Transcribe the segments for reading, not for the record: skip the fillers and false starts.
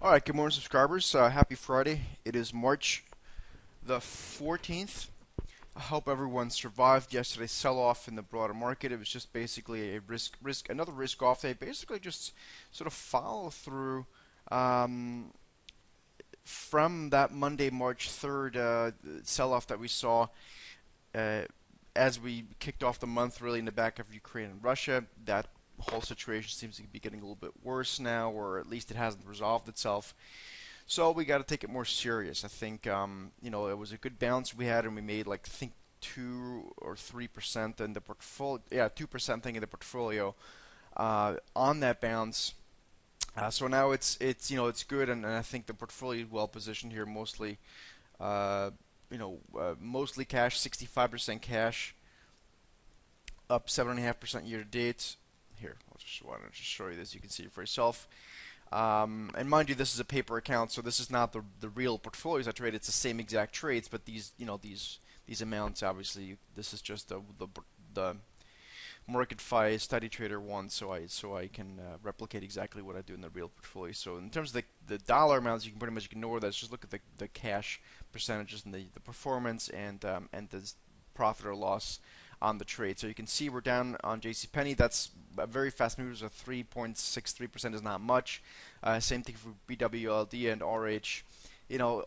All right, good morning, subscribers. Happy Friday. It is March the 14th. I hope everyone survived yesterday's sell-off in the broader market. It was just basically a another risk-off day. Basically, just sort of follow through um, from that Monday, March 3rd sell-off that we saw uh, as we kicked off the month, really in the back of Ukraine and Russia. That whole situation seems to be getting a little bit worse now, or at least it hasn't resolved itself. So we got to take it more serious. I think it was a good bounce we had, and we made like I think 2 or 3% in the portfolio. Yeah, 2% thing in the portfolio on that bounce. So now it's good, and I think the portfolio is well positioned here. Uh, mostly cash, 65% cash, up 7.5% year to date. Here, why don't I just show you this? You can see it for yourself. And mind you, this is a paper account, so this is not the real portfolios I trade. It's the same exact trades, but these amounts, obviously, this is just the MarketFi Study Trader one, so I can replicate exactly what I do in the real portfolio. So in terms of the dollar amounts, you can pretty much ignore that. Just look at the cash percentages and the performance and the profit or loss on the trade. So you can see we're down on JCPenney. That's a very fast move. So 3.63% is not much. Same thing for BWLD and RH.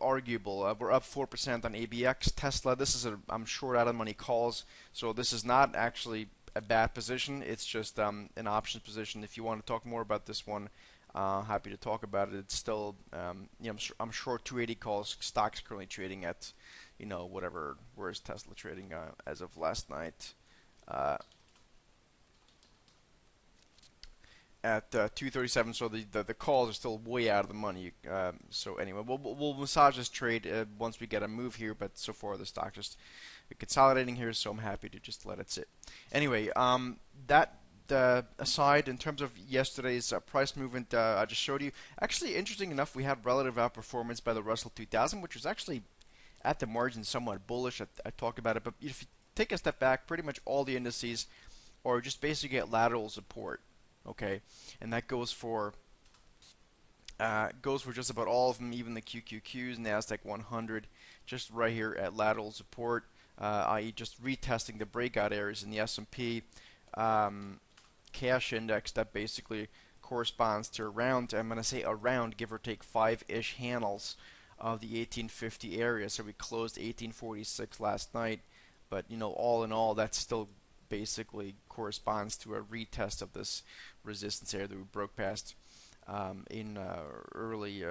Arguable. We're up 4% on ABX. Tesla, this is I'm short out of money calls, so this is not actually a bad position. It's just an options position. If you want to talk more about this one, happy to talk about it. It's still, I'm short 280 calls. Stock's currently trading at, whatever. Where is Tesla trading as of last night? At 237, so the calls are still way out of the money. So anyway, we'll massage this trade once we get a move here, but so far the stock just consolidating here, so I'm happy to just let it sit. Anyway, that aside, in terms of yesterday's price movement, I just showed you. Actually, interesting enough, we had relative outperformance by the Russell 2000, which was actually at the margin somewhat bullish. I talked about it, but if you take a step back, pretty much all the indices are just basically at lateral support. Okay, and that goes for just about all of them, even the QQQs, Nasdaq 100, just right here at lateral support, i.e., just retesting the breakout areas in the S&P cash index that basically corresponds to around, I'm going to say around, give or take 5-ish handles of the 1850 area. So we closed 1846 last night, but all in all, that's still basically corresponds to a retest of this resistance area that we broke past in early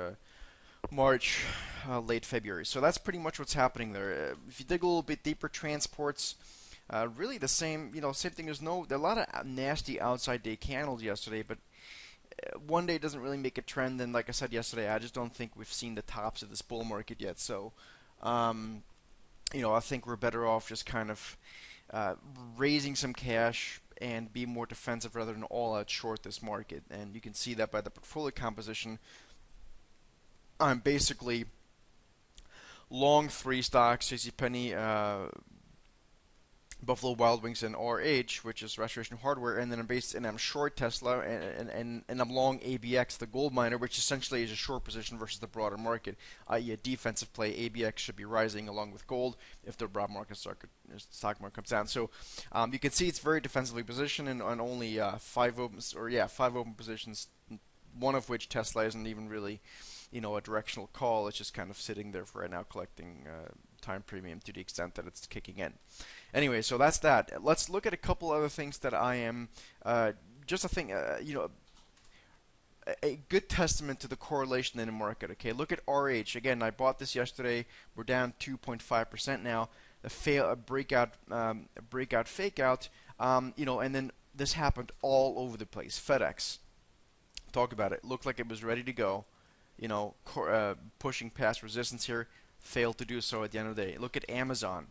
March, late February. So that's pretty much what's happening there. If you dig a little bit deeper, transports, really the same, same thing. There are a lot of nasty outside day candles yesterday, but one day doesn't really make a trend. And like I said yesterday, I just don't think we've seen the tops of this bull market yet. So, I think we're better off just kind of raising some cash and be more defensive rather than all out short this market. And you can see that by the portfolio composition. I'm basically long 3 stocks: JCPenney, Buffalo Wild Wings, and RH, which is Restoration Hardware, and then I'm short Tesla, and I'm long ABX, the gold miner, which essentially is a short position versus the broader market, i.e. a defensive play. ABX should be rising along with gold if the broad market stock market comes down. So you can see it's very defensively positioned, and on only 5 open positions, one of which Tesla isn't even really a directional call. It's just kind of sitting there for right now, collecting time premium to the extent that it's kicking in. Anyway, so that's that. Let's look at a couple other things that I am just a thing, a good testament to the correlation in the market. Okay, look at RH again. I bought this yesterday. We're down 2.5% now. A breakout fake out. And then this happened all over the place. FedEx, talk about it. Looked like it was ready to go. Pushing past resistance here, failed to do so at the end of the day. Look at Amazon.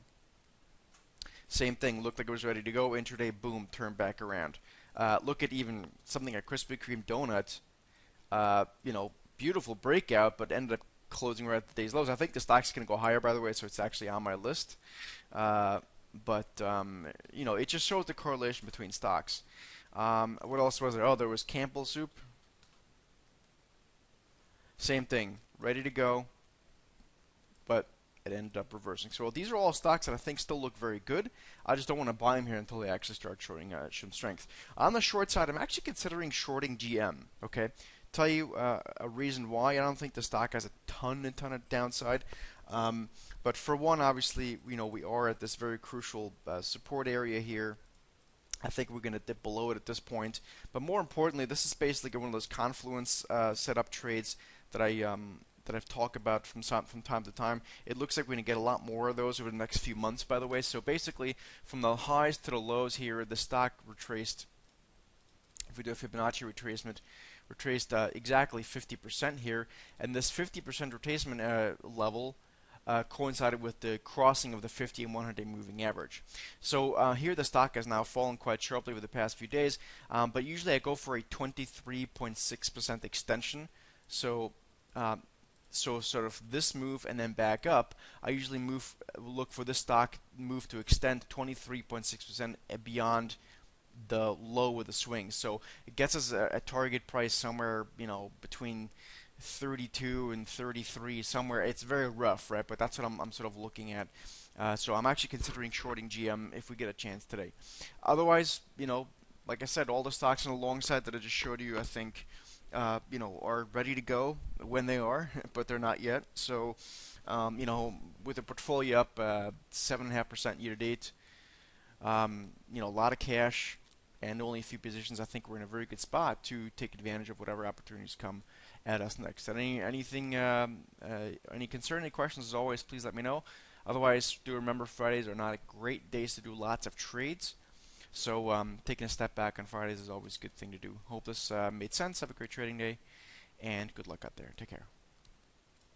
Same thing, looked like it was ready to go. Intraday, boom, turned back around. Look at even something like Krispy Kreme donuts. Beautiful breakout, but ended up closing right at the day's lows. I think the stock's going to go higher, by the way, so it's actually on my list. But it just shows the correlation between stocks. What else was there? Oh, there was Campbell Soup. Same thing, ready to go, but it ended up reversing. So these are all stocks that I think still look very good. I just don't want to buy them here until they actually start showing some strength. On the short side, I'm actually considering shorting GM. Okay, tell you a reason why. I don't think the stock has a ton of downside. But for one, obviously, we are at this very crucial support area here. I think we're going to dip below it at this point. But more importantly, this is basically one of those confluence setup trades that I've talked about from time to time. It looks like we're going to get a lot more of those over the next few months, by the way. So basically, from the highs to the lows here, the stock retraced. If we do a Fibonacci retraced exactly 50% here, and this 50% retracement level coincided with the crossing of the 50 and 100-day moving average. So here the stock has now fallen quite sharply over the past few days, but usually I go for a 23.6% extension. So sort of this move and then back up. I usually look for this stock move to extend 23.6% beyond the low of the swing. So it gets us a target price somewhere, between 32 and 33 somewhere. It's very rough, right? But that's what I'm sort of looking at. So I'm actually considering shorting GM if we get a chance today. Otherwise, like I said, all the stocks on the long side that I just showed you, I think, are ready to go when they are, but they're not yet. So, with the portfolio up 7.5% year to date, a lot of cash and only a few positions, I think we're in a very good spot to take advantage of whatever opportunities come at us next. And any concern, any questions, as always, please let me know. Otherwise, do remember Fridays are not great days to do lots of trades. So taking a step back on Fridays is always a good thing to do. Hope this made sense. Have a great trading day, and good luck out there. Take care.